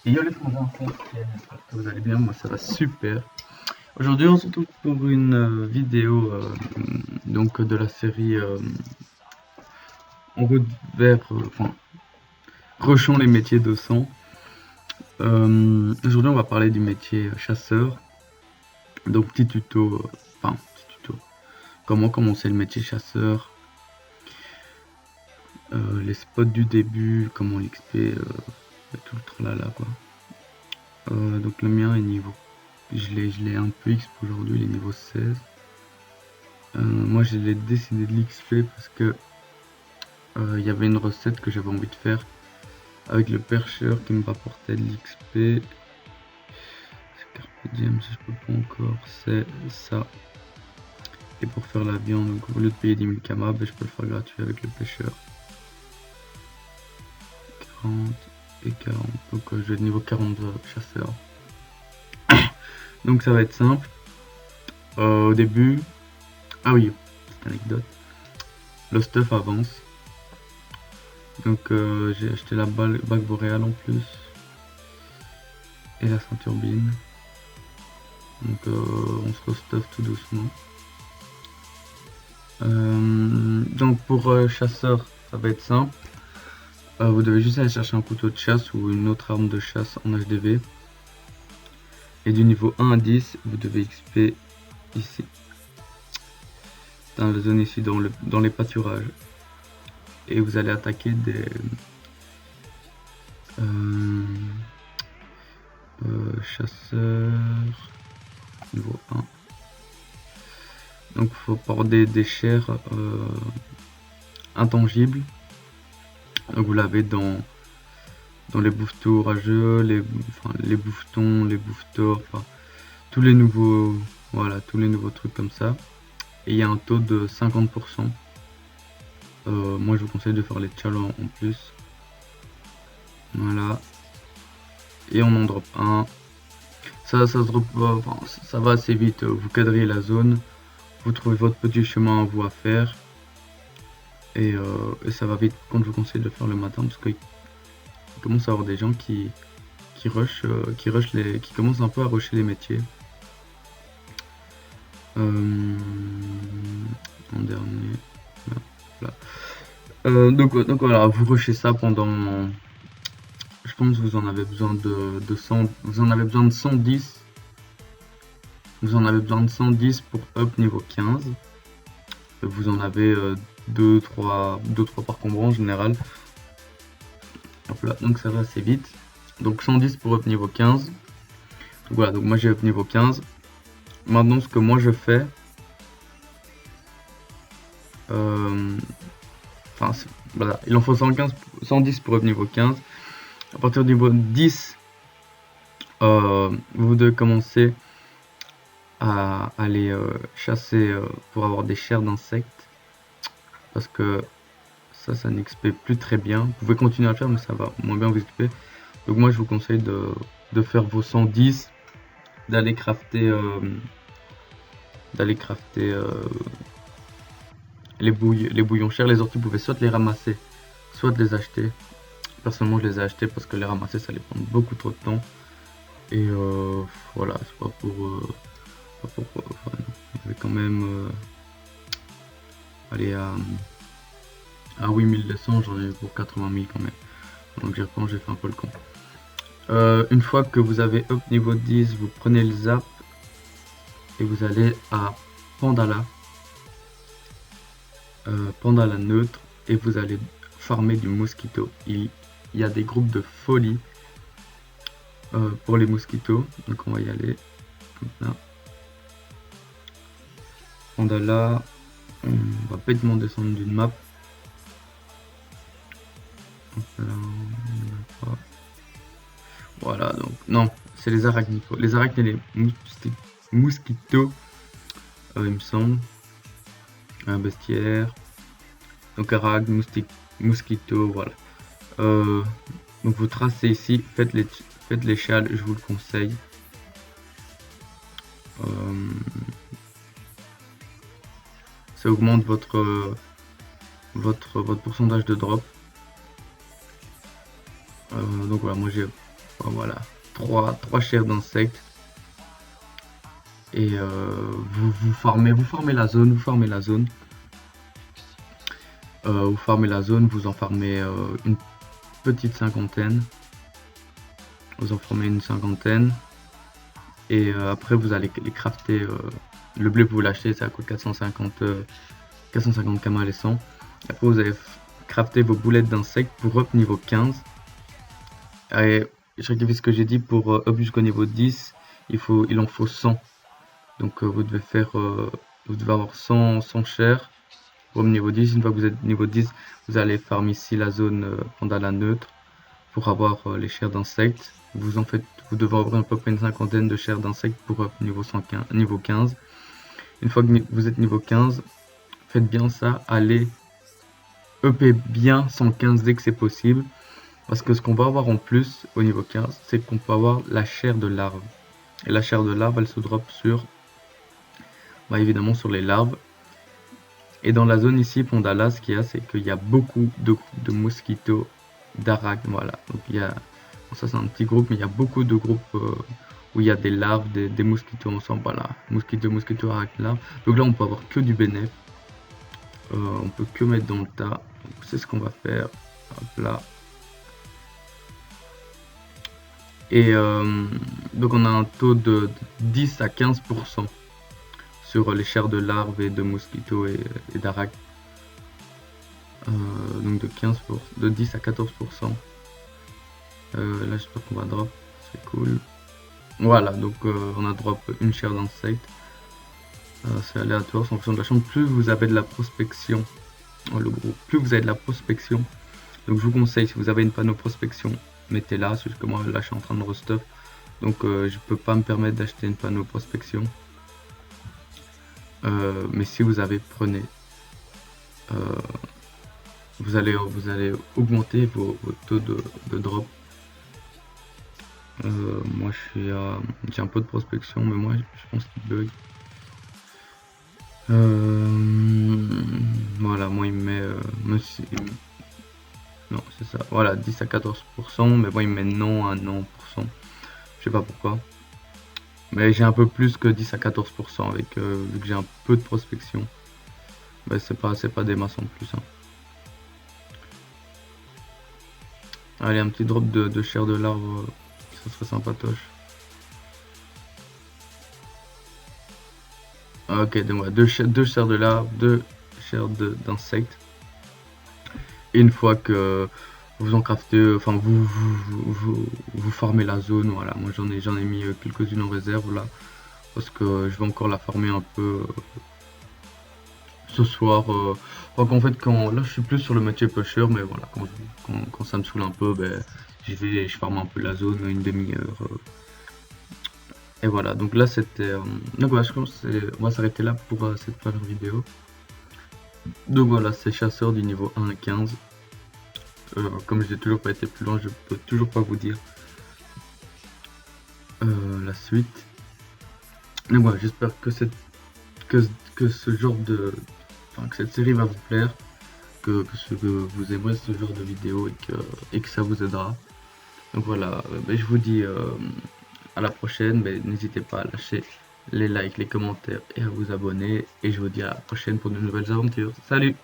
Et yo les frangins, j'espère que vous allez bien, moi ça va super. Aujourd'hui on se retrouve pour une vidéo donc de la série En route vers, Rochons les métiers d'Ossan. Aujourd'hui on va parler du métier chasseur. Donc petit tuto, petit tuto. Comment commencer le métier chasseur, les spots du début, comment l'XP, tout le tralala quoi. Donc le mien est niveau, je l'ai un peu XP aujourd'hui, il est niveau 16. Moi j'ai décidé de l'XP parce que il y avait une recette que j'avais envie de faire avec le percheur qui me rapportait de l'XP. C'est Carpe Diem, si je peux pas encore, c'est ça. Et pour faire la viande, donc, au lieu de payer 10 000 kamas, je peux le faire gratuit avec le pêcheur. 40 et 40, donc je vais être niveau 40 chasseur. Donc ça va être simple. Au début, ah oui, petite anecdote, le stuff avance. Donc j'ai acheté la bague boréale en plus et la ceinture bine. Donc on se restuff tout doucement. Donc pour chasseur, ça va être simple. Vous devez juste aller chercher un couteau de chasse ou une autre arme de chasse en HDV. Et du niveau 1 à 10, vous devez XP ici. Dans la zone ici, dans les pâturages. Et vous allez attaquer des chasseurs niveau 1. Donc il faut porter des chairs intangibles. Donc vous l'avez dans les bouffetons orageux, les bouffetons, les bouffetors, tous les nouveaux, voilà, tous les nouveaux trucs comme ça. Et il y a un taux de 50%. Moi je vous conseille de faire les challenges en plus. Voilà. Et on en drop un. Ça va assez vite. Vous cadrez la zone. Vous trouvez votre petit chemin à vous à faire. Et ça va vite. Quand je vous conseille de le faire le matin parce qu'il commence à y avoir des gens qui commencent un peu à rusher les métiers. En dernier. Voilà. Donc voilà, vous rushez ça pendant. Je pense que vous en avez besoin de 100. Vous en avez besoin de 110. Vous en avez besoin de 110 pour up niveau 15. Vous en avez 2-3 par combat en général. Hop là, donc ça va assez vite. Donc 110 pour up niveau 15. Donc voilà, donc moi j'ai up niveau 15. Maintenant ce que moi je fais. Voilà, il en faut 110 pour up niveau 15. À partir du niveau 10, vous devez commencer à aller chasser pour avoir des chairs d'insectes. Parce que ça n'XP plus très bien. Vous pouvez continuer à le faire, mais ça va moins bien vous XP. Donc moi je vous conseille de faire vos 110, d'aller crafter les bouillons chers. Les orties, vous pouvez soit les ramasser, soit les acheter. Personnellement je les ai achetés parce que les ramasser ça les prend beaucoup trop de temps. Et voilà, c'est pas pour... je vais quand même aller à 8200, j'en ai pour 80 000 quand même. Donc j'y repense, j'ai fait un peu le con. Une fois que vous avez up niveau 10, vous prenez le zap et vous allez à Pandala. Pandala neutre et vous allez farmer du mosquito. Il y a des groupes de folie pour les mosquitos. Donc on va y aller. Là. Pandala, on va bêtement descendre d'une map. Voilà, donc non, c'est les arachnidos. Les arachnides et les mosquitos, il me semble. Un bestiaire. Donc arachne, mosquito, voilà. Donc vous tracez ici, faites les châles, je vous le conseille. Ça augmente votre pourcentage de drop. Donc voilà, moi j'ai Voilà, 3 chairs d'insectes. Et vous farmez la zone, vous farmez la zone. Vous en farmez une petite cinquantaine. Vous en formez une cinquantaine. Et après, vous allez les crafter. Le blé, vous l'achetez, ça coûte 450 camels et 100. Après, vous allez crafter vos boulettes d'insectes pour up niveau 15. Et je rectifie ce que j'ai dit, pour up jusqu'au niveau 10, il en faut 100. Donc vous devez avoir 100 chair pour niveau 10. Une fois que vous êtes niveau 10, vous allez farm ici la zone pendant la neutre pour avoir les chairs d'insectes. Vous devez avoir à peu près une cinquantaine de chairs d'insectes pour up niveau 15. Une fois que vous êtes niveau 15, faites bien ça, allez upper bien 115 dès que c'est possible. Parce que ce qu'on va avoir en plus au niveau 15, c'est qu'on peut avoir la chair de larve. Et la chair de larve, elle se drop sur, évidemment sur les larves. Et dans la zone ici, Pondala, ce qu'il y a, c'est qu'il y a beaucoup de groupes de mosquitos, d'arachnes, voilà. Donc il y a, ça c'est un petit groupe, mais il y a beaucoup de groupes où il y a des larves, des mosquitos ensemble, voilà. Mosquito, arachne, larves. Donc là, on peut avoir que du bénéf. On peut que mettre dans le tas. C'est ce qu'on va faire. Hop là. Et donc on a un taux de 10 à 15% sur les chairs de larves et de mosquitos et d'arachnes. Donc de 10 à 14%. Là j'espère qu'on va drop, c'est cool. Voilà, donc on a drop une chair d'insecte. C'est aléatoire, c'est en fonction de la chance. Plus vous avez de la prospection, le gros, plus vous avez de la prospection. Donc je vous conseille, si vous avez une panneau prospection, mettez-la. C'est juste que moi là je suis en train de restuff. Donc je peux pas me permettre d'acheter une panneau prospection. Mais si vous avez, prenez. Vous allez augmenter vos taux de drop. Moi j'ai un peu de prospection, mais moi je pense qu'il bug. Voilà, moi il me met non, c'est ça, voilà, 10 à 14%, mais moi il me met non à non %. Je sais pas pourquoi, mais j'ai un peu plus que 10 à 14% avec vu que j'ai un peu de prospection. Mais c'est pas des masses en plus, hein. Allez, un petit drop de chair de larve, ça serait sympatoche. Ok, donc voilà, deux chairs de larve, 2 chairs d'insectes. Et une fois que vous en craftez, enfin vous farmez la zone, voilà. Moi j'en ai mis quelques-unes en réserve là, parce que je vais encore la farmer un peu ce soir. Donc en fait là je suis plus sur le métier pusher, mais voilà, quand ça me saoule un peu, ben je farme un peu la zone une demi-heure. Et voilà, donc là c'était. Donc voilà, je pense on va s'arrêter là pour cette première vidéo. Donc voilà, c'est chasseur du niveau 1 à 15. Comme je n'ai toujours pas été plus loin, je peux toujours pas vous dire la suite. Donc voilà, j'espère que ce genre de. Enfin, que cette série va vous plaire, que vous aimerez ce genre de vidéo et que ça vous aidera. Donc voilà, je vous dis à la prochaine, n'hésitez pas à lâcher les likes, les commentaires et à vous abonner. Et je vous dis à la prochaine pour de nouvelles aventures. Salut!